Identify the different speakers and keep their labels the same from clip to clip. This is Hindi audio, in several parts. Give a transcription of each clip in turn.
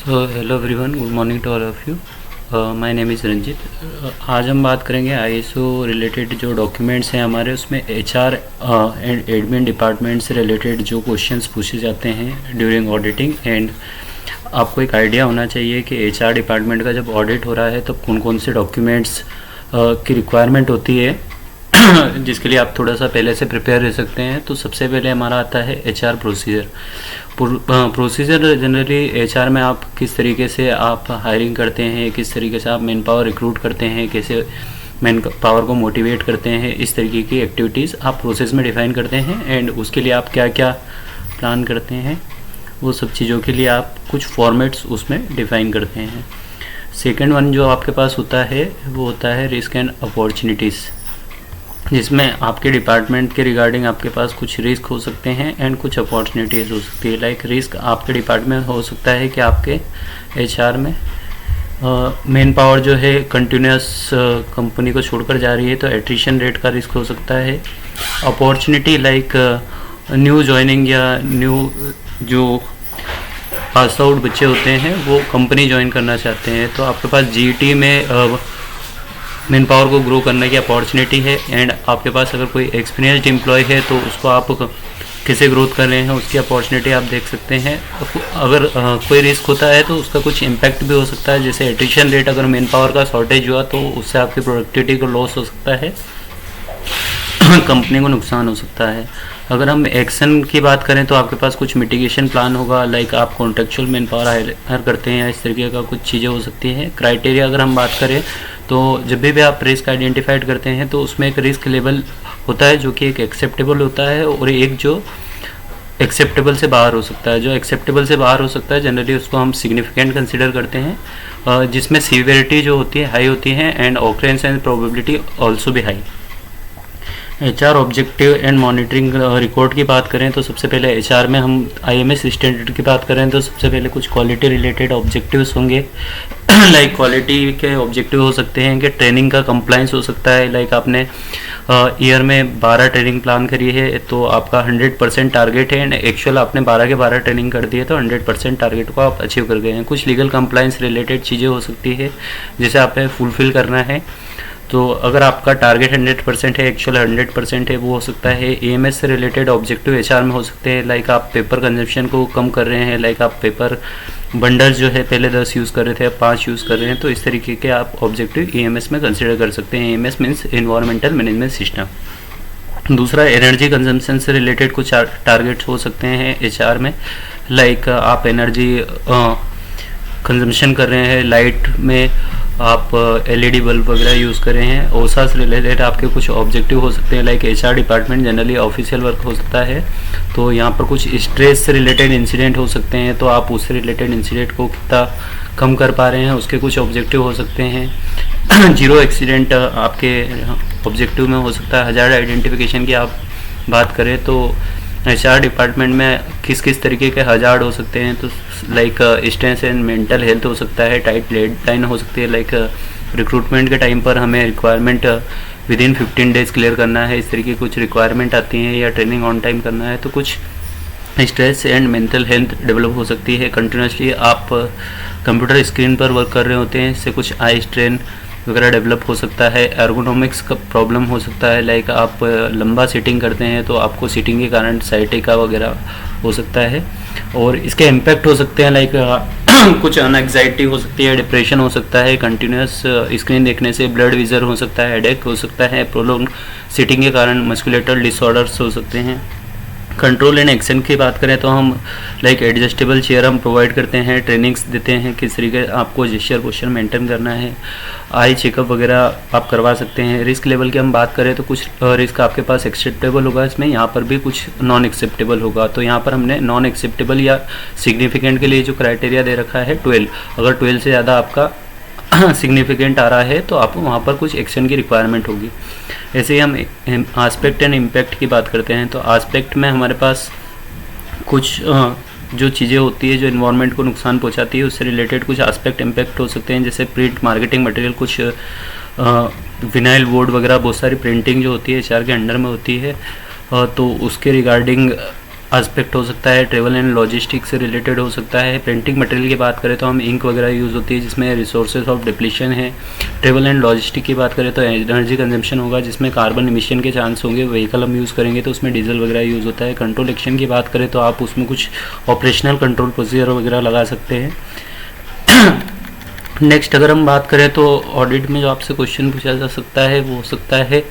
Speaker 1: So hello everyone, good morning to all of you. My name is Ranjit. आज हम बात करेंगे आईएसओ रिलेटेड जो डॉक्यूमेंट्स हैं हमारे, उसमें एचआर एंड एडमिन डिपार्टमेंट से रिलेटेड जो क्वेश्चंस पूछे जाते हैं ड्यूरिंग ऑडिटिंग। एंड आपको एक आइडिया होना चाहिए कि एचआर डिपार्टमेंट का जब ऑडिट हो रहा है तब कौन कौन से डॉक्यूमेंट्स की रिक्वायरमेंट होती है जिसके लिए आप थोड़ा सा पहले से प्रिपेयर रह सकते हैं। तो सबसे पहले हमारा आता है HR procedure. Procedure generally HR में आप किस तरीके से आप हायरिंग करते हैं, किस तरीके से आप मैन पावर रिक्रूट करते हैं, कैसे मैन पावर को मोटिवेट करते हैं, इस तरीके की एक्टिविटीज़ आप प्रोसेस में डिफ़ाइन करते हैं। एंड उसके लिए आप क्या क्या प्लान करते हैं, वो सब चीज़ों के लिए आप कुछ फॉर्मेट्स उसमें डिफ़ाइन करते हैं। सेकेंड वन जो आपके पास होता है वो होता है रिस्क एंड अपॉर्चुनिटीज़, जिसमें आपके डिपार्टमेंट के रिगार्डिंग आपके पास कुछ रिस्क हो सकते हैं एंड कुछ अपॉर्चुनिटीज़ हो सकती है। लाइक रिस्क आपके डिपार्टमेंट हो सकता है कि आपके एचआर में मेन पावर जो है कंटिन्यूस कंपनी को छोड़कर जा रही है, तो एट्रिशन रेट का रिस्क हो सकता है। अपॉर्चुनिटी लाइक न्यू जॉइनिंग या न्यू जो पास आउट बच्चे होते हैं वो कंपनी ज्वाइन करना चाहते हैं, तो आपके पास जीटी में मैन पावर को ग्रो करने की अपॉर्चुनिटी है। एंड आपके पास अगर कोई एक्सपीरियंस्ड एम्प्लॉय है तो उसको आप कैसे ग्रोथ कर रहे हैं उसकी अपॉर्चुनिटी आप देख सकते हैं। अगर कोई रिस्क होता है तो उसका कुछ इम्पैक्ट भी हो सकता है, जैसे एट्रिशन रेट, अगर मैन पावर का शॉर्टेज हुआ तो उससे आपकी प्रोडक्टिविटी को लॉस हो सकता है, कंपनी को नुकसान हो सकता है। अगर हम एक्शन की बात करें तो आपके पास कुछ मिटिगेशन प्लान होगा, लाइक आप कॉन्ट्रेक्चुअल मैन पावर हायर करते हैं, इस तरीके का कुछ चीज़ें हो सकती हैं। क्राइटेरिया अगर हम बात करें तो जब भी आप रिस्क आइडेंटिफाइड करते हैं तो उसमें एक रिस्क लेवल होता है जो कि एक एक्सेप्टेबल होता है और एक जो एक्सेप्टेबल से बाहर हो सकता है। जो एक्सेप्टेबल से बाहर हो सकता है जनरली उसको हम सिग्निफिकेंट कंसिडर करते हैं, जिसमें सीवियरिटी जो होती है हाई होती है and occurrence and probability also भी हाई। HR objective and monitoring record की बात करें तो सबसे पहले एचआर में हम आईएमएस स्टैंडर्ड की बात करें तो सबसे पहले कुछ क्वालिटी रिलेटेड ऑब्जेक्टिव्स होंगे। लाइक क्वालिटी के ऑब्जेक्टिव हो सकते हैं कि ट्रेनिंग का कंप्लाइंस हो सकता है। लाइक आपने ईयर में 12 ट्रेनिंग प्लान करी है तो आपका 100% टारगेट है एंड एक्चुअल आपने 12 के 12 ट्रेनिंग कर दी है तो 100% टारगेट को आप अचीव कर गए हैं। कुछ लीगल कंप्लाइंस रिलेटेड चीज़ें हो सकती है जिसे आपने फुलफिल करना है। तो अगर आपका टारगेट 100% है, एक्चुअल 100% है, वो हो सकता है। एएमएस से रिलेटेड ऑब्जेक्टिव एचआर में हो सकते हैं, लाइक आप पेपर कंजप्शन को कम कर रहे हैं, लाइक आप पेपर बंडल जो है पहले 10 यूज़ कर रहे थे अब 5 यूज़ कर रहे हैं, तो इस तरीके के आप ऑब्जेक्टिव एएमएस में कंसिडर कर सकते हैं। AMS means environmental management system. दूसरा एनर्जी कंजम्पशन से रिलेटेड कुछ टारगेट्स हो सकते हैं एचआर में, लाइक आप एनर्जी कंजम्पशन कर रहे हैं, लाइट में आप एलईडी बल्ब वगैरह यूज़ कर रहे हैं। ओसा से रिलेटेड आपके कुछ ऑब्जेक्टिव हो सकते हैं, like HR department generally official work हो सकता है, तो यहाँ पर कुछ स्ट्रेस से रिलेटेड इंसिडेंट हो सकते हैं, तो आप उससे रिलेटेड इंसिडेंट को कितना कम कर पा रहे हैं उसके कुछ ऑब्जेक्टिव हो सकते हैं। जीरो एक्सीडेंट आपके ऑब्जेक्टिव में हो सकता है। हजार्ड आइडेंटिफिकेशन की आप बात करें तो एचआर डिपार्टमेंट में किस किस तरीके के हजार्ड हो सकते हैं, तो like stress and mental health हो सकता है, टाइट डेडलाइन हो सकती है, लाइक रिक्रूटमेंट के टाइम पर हमें requirement with in 15 days clear करना है, इस तरीके की कुछ रिक्वायरमेंट आती हैं, या ट्रेनिंग ऑन टाइम करना है, तो कुछ stress and mental health develop हो सकती है। कंटिन्यूसली आप कंप्यूटर स्क्रीन पर वर्क कर रहे होते हैं, इससे कुछ आई स्ट्रेन वगैरह डेवलप हो सकता है। एर्गोनॉमिक्स का प्रॉब्लम हो सकता है, लाइक आप लंबा सीटिंग करते हैं तो आपको सीटिंग के कारण साइटिका वगैरह हो सकता है, और इसके इम्पैक्ट हो सकते हैं, लाइक कुछ एंग्जाइटी हो सकती है, डिप्रेशन हो सकता है, कंटिन्यूस स्क्रीन देखने से ब्लड विजर हो सकता है, हेडेक हो सकता है, प्रोलॉन्ग सीटिंग के कारण मस्कुलेटल डिसऑर्डर्स हो सकते हैं। कंट्रोल एंड एक्शन की बात करें तो हम लाइक एडजस्टेबल चेयर हम प्रोवाइड करते हैं, ट्रेनिंग्स देते हैं किस तरीके आपको जेस्चर पोस्चर मेंटेन करना है, आई चेकअप वगैरह आप करवा सकते हैं। रिस्क लेवल की हम बात करें तो कुछ रिस्क आपके पास एक्सेप्टेबल होगा, इसमें यहाँ पर भी कुछ नॉन एक्सेप्टेबल होगा, तो यहाँ पर हमने नॉन एक्सेप्टेबल या सिग्निफिकेंट के लिए जो क्राइटेरिया दे रखा है 12, अगर 12 से ज़्यादा आपका सिग्निफिकेंट आ रहा है तो आपको वहाँ पर कुछ एक्शन की रिक्वायरमेंट होगी। ऐसे ही हम आस्पेक्ट एंड इम्पैक्ट की बात करते हैं, तो आस्पेक्ट में हमारे पास कुछ जो चीज़ें होती है जो इन्वायरमेंट को नुकसान पहुंचाती है उससे रिलेटेड कुछ आस्पेक्ट इम्पैक्ट हो सकते हैं, जैसे प्रिंट मार्केटिंग मटेरियल, कुछ विनाइल बोर्ड वगैरह, बहुत सारी प्रिंटिंग जो होती है एचआर के अंडर में होती है, तो उसके रिगार्डिंग एस्पेक्ट हो सकता है, ट्रेवल एंड लॉजिस्टिक्स से रिलेटेड हो सकता है। प्रिंटिंग मटेरियल की बात करें तो हम इंक वगैरह यूज़ होती है जिसमें रिसोर्सेज ऑफ डिप्लीशन है। ट्रेवल एंड लॉजिस्टिक की बात करें तो एनर्जी कंजम्पशन होगा जिसमें कार्बन इमिशन के चांस होंगे। व्हीकल हम यूज़ करेंगे तो उसमें डीजल वगैरह यूज़ होता है। कंट्रोल एक्शन की बात करें तो आप उसमें कुछ ऑपरेशनल कंट्रोल प्रोसीजर वगैरह लगा सकते हैं। नेक्स्ट अगर हम बात करें तो ऑडिट में जो आपसे क्वेश्चन पूछा जा सकता है वो हो सकता है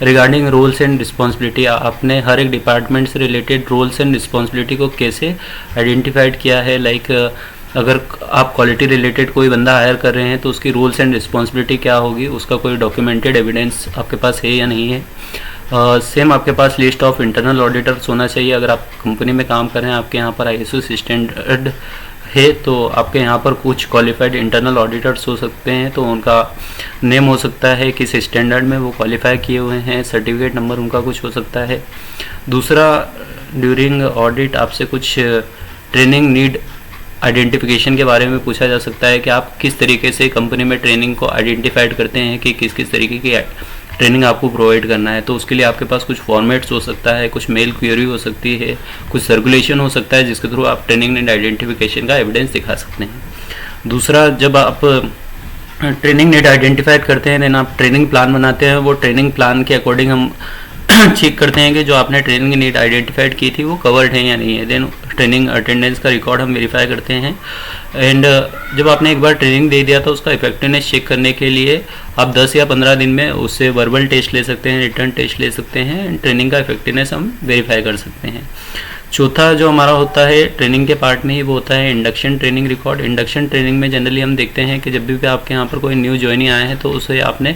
Speaker 1: रिगार्डिंग रोल्स एंड रिस्पॉन्सिबिलिटी। आपने हर एक डिपार्टमेंट से रिलेटेड रोल्स एंड रिस्पॉन्सिबिलिटी को कैसे आइडेंटिफाइड किया है। लाइक अगर आप क्वालिटी रिलेटेड कोई बंदा हायर कर रहे हैं तो उसकी रोल्स एंड रिस्पॉन्सिबिलिटी क्या होगी, उसका कोई डॉक्यूमेंटेड एविडेंस आपके पास है या नहीं है। सेम आपके पास लिस्ट ऑफ इंटरनल ऑडिटर्स होना चाहिए। अगर आप कंपनी में काम कर रहे हैं, आपके यहाँ पर ISO स्टैंडर्ड है तो आपके यहाँ पर कुछ क्वालिफाइड इंटरनल ऑडिटर्स हो सकते हैं, तो उनका नेम हो सकता है किस स्टैंडर्ड में वो क्वालिफाई किए हुए हैं, सर्टिफिकेट नंबर उनका कुछ हो सकता है। दूसरा, ड्यूरिंग ऑडिट आपसे कुछ ट्रेनिंग नीड आइडेंटिफिकेशन के बारे में पूछा जा सकता है कि आप किस तरीके से कंपनी में ट्रेनिंग को आइडेंटिफाइड करते हैं कि किस किस तरीके की ट्रेनिंग आपको प्रोवाइड करना है। तो उसके लिए आपके पास कुछ फॉर्मेट्स हो सकता है, कुछ मेल क्वेरी हो सकती है, कुछ सर्कुलेशन हो सकता है जिसके थ्रू आप ट्रेनिंग नीड आइडेंटिफिकेशन का एविडेंस दिखा सकते हैं। दूसरा, जब आप ट्रेनिंग नीड आइडेंटिफाई करते हैं देन आप ट्रेनिंग प्लान बनाते हैं। वो ट्रेनिंग प्लान के अकॉर्डिंग हम चेक करते हैं कि जो आपने ट्रेनिंग नीड आइडेंटिफाइड की थी वो कवर्ड है या नहीं है। देन ट्रेनिंग अटेंडेंस का रिकॉर्ड हम वेरीफाई करते हैं। एंड जब आपने एक बार ट्रेनिंग दे दिया तो उसका इफेक्टिवनेस चेक करने के लिए आप 10 या 15 दिन में उससे वर्बल टेस्ट ले सकते हैं, रिटर्न टेस्ट ले सकते हैं। ट्रेनिंग का इफेक्टिवनेस हम वेरीफाई कर सकते हैं। चौथा जो हमारा होता है ट्रेनिंग के पार्ट में ही वो होता है induction training record. Induction training में जनरली हम देखते हैं कि जब भी आपके यहाँ पर कोई न्यू ज्वाइनी आया है तो उसे आपने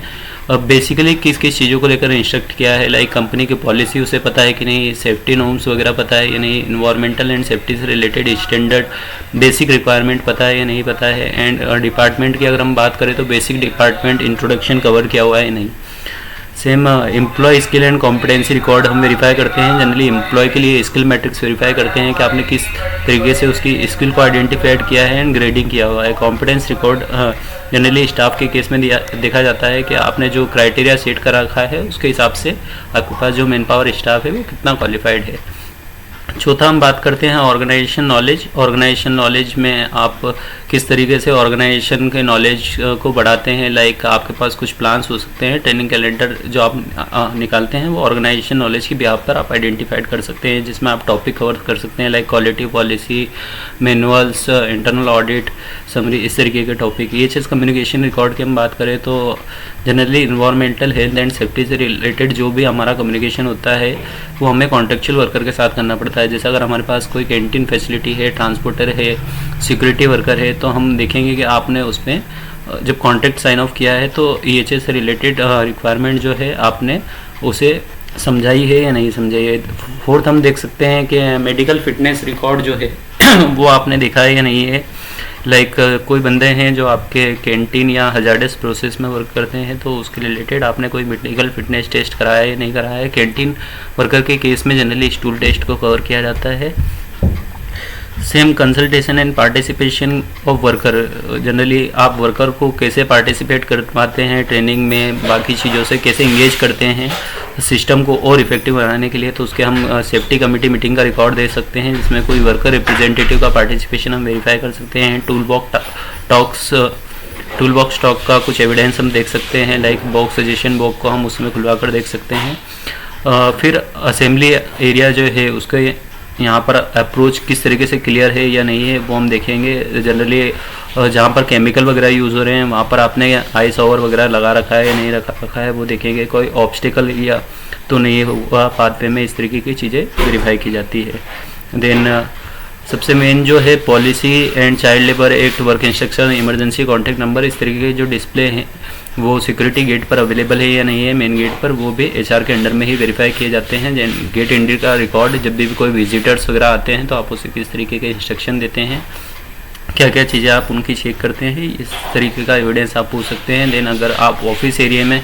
Speaker 1: बेसिकली किस किस चीज़ों को लेकर इंस्ट्रक्ट किया है। लाइक कंपनी की पॉलिसी उसे पता है कि नहीं, सेफ्टी नॉर्म्स वगैरह पता है या नहीं, इन्वायरमेंटल एंड सेफ्टी से रिलेटेड स्टैंडर्ड बेसिक रिक्वायरमेंट पता है या नहीं पता है। एंड डिपार्टमेंट की अगर हम बात करें तो बेसिक डिपार्टमेंट इंट्रोडक्शन कवर किया हुआ है या नहीं। Same employ skill and competency record हम वेरीफाई करते हैं। जनरली एम्प्लॉय के लिए स्किल मैट्रिक्स वेरीफाई करते हैं कि आपने किस तरीके से उसकी स्किल को आइडेंटिफाइड किया है एंड ग्रेडिंग किया हुआ है। कॉम्पिटेंस रिकॉर्ड जनरली स्टाफ के केस में देखा जाता है कि आपने जो क्राइटेरिया सेट कर रखा है उसके हिसाब से आपके पास जो मैन पावर स्टाफ है वो कितना क्वालिफाइड है। चौथा हम बात करते हैं ऑर्गेनाइजेशन नॉलेज। ऑर्गेनाइजेशन नॉलेज में आप किस तरीके से ऑर्गेनाइजेशन के नॉलेज को बढ़ाते हैं। लाइक आपके पास कुछ प्लान्स हो सकते हैं, ट्रेनिंग कैलेंडर जो आप निकालते हैं वो ऑर्गेनाइजेशन नॉलेज की बिहाफ पर आप आइडेंटिफाइड कर सकते हैं, जिसमें आप टॉपिक कवर कर सकते हैं like quality policy, manuals, internal audit, summary, इस तरीके के टॉपिक। ये चीज़ कम्युनिकेशन रिकॉर्ड की हम बात करें तो generally environmental health and safety से रिलेटेड जो भी हमारा कम्युनिकेशन होता है वो हमें कॉन्ट्रेक्चुअल वर्कर के साथ करना पड़ता है। जैसे अगर हमारे पास कोई कैंटीन फैसिलिटी है, ट्रांसपोर्टर है, सिक्योरिटी वर्कर है, तो हम देखेंगे कि आपने उसमें जब कॉन्ट्रैक्ट साइन ऑफ किया है तो EHS से रिलेटेड रिक्वायरमेंट जो है आपने उसे समझाई है या नहीं समझाई है। फोर्थ हम देख सकते हैं कि मेडिकल फिटनेस रिकॉर्ड जो है वो आपने देखा है या नहीं है। लाइक कोई बंदे हैं जो आपके कैंटीन या हजार्डस प्रोसेस में वर्क करते हैं तो उसके रिलेटेड आपने कोई मेडिकल फिटनेस टेस्ट कराया है या नहीं कराया है। कैंटीन वर्कर के केस में जनरली स्टूल टेस्ट को कवर किया जाता है। Same consultation and participation of worker, generally आप वर्कर को कैसे पार्टिसिपेट करवाते हैं ट्रेनिंग में, बाकी चीज़ों से कैसे इंगेज करते हैं सिस्टम को और इफेक्टिव बनाने के लिए, तो उसके हम सेफ्टी कमेटी मीटिंग का रिकॉर्ड दे सकते हैं जिसमें कोई वर्कर रिप्रेजेंटेटिव का पार्टिसिपेशन हम वेरीफाई कर सकते हैं। टूल बॉक्स टॉक का कुछ एविडेंस हम देख सकते हैं, लाइक बॉक्स सजेशन बॉक्स को हम उसमें खुलवा कर देख सकते हैं। फिर असेंबली एरिया जो है उसके यहाँ पर अप्रोच किस तरीके से क्लियर है या नहीं है वो हम देखेंगे। जनरली जहाँ पर केमिकल वगैरह यूज़ हो रहे हैं वहाँ पर आपने आइस ओवर वगैरह लगा रखा है या नहीं रखा है वो देखेंगे। कोई ऑब्स्टिकल या तो नहीं हुआ पाथवे में, इस तरीके की चीज़ें वेरीफाई की जाती है। देन सबसे मेन जो है policy and child labour act, work instruction, emergency contact number, इस तरीके के जो डिस्प्ले हैं वो सिक्योरिटी गेट पर अवेलेबल है या नहीं है मेन गेट पर, वो भी HR के अंडर में ही वेरीफाई किए जाते हैं। गेट एंट्री का रिकॉर्ड, जब भी कोई विजिटर्स वगैरह आते हैं तो आप उसे किस तरीके के इंस्ट्रक्शन देते हैं, क्या क्या चीज़ें आप उनकी चेक करते हैं, इस तरीके का एविडेंस आप पूछ सकते हैं। देन अगर आप ऑफिस एरिया में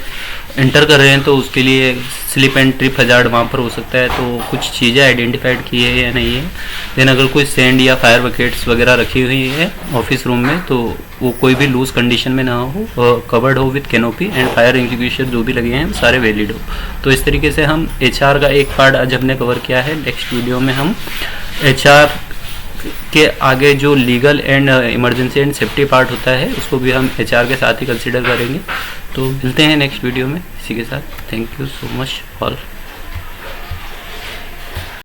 Speaker 1: इंटर कर रहे हैं तो उसके लिए स्लिप एंड ट्रिप हजार्ड वहाँ पर हो सकता है, तो कुछ चीज़ें आइडेंटिफाइड की है या नहीं है। देन अगर कोई सैंड या फायर बकेट्स वगैरह रखी हुई है ऑफिस रूम में तो वो कोई भी लूज कंडीशन में ना हो, कवर्ड हो with canopy, and fire execution जो भी लगे हैं सारे वैलिड हो। तो इस तरीके से हम एचआर का एक पार्ट आज हमने कवर किया है। नेक्स्ट वीडियो में हम एचआर के आगे जो legal and emergency and safety part होता है उसको भी हम एचआर के साथ ही कंसिडर करेंगे। तो मिलते हैं नेक्स्ट वीडियो में इसी के साथ। Thank you so much all.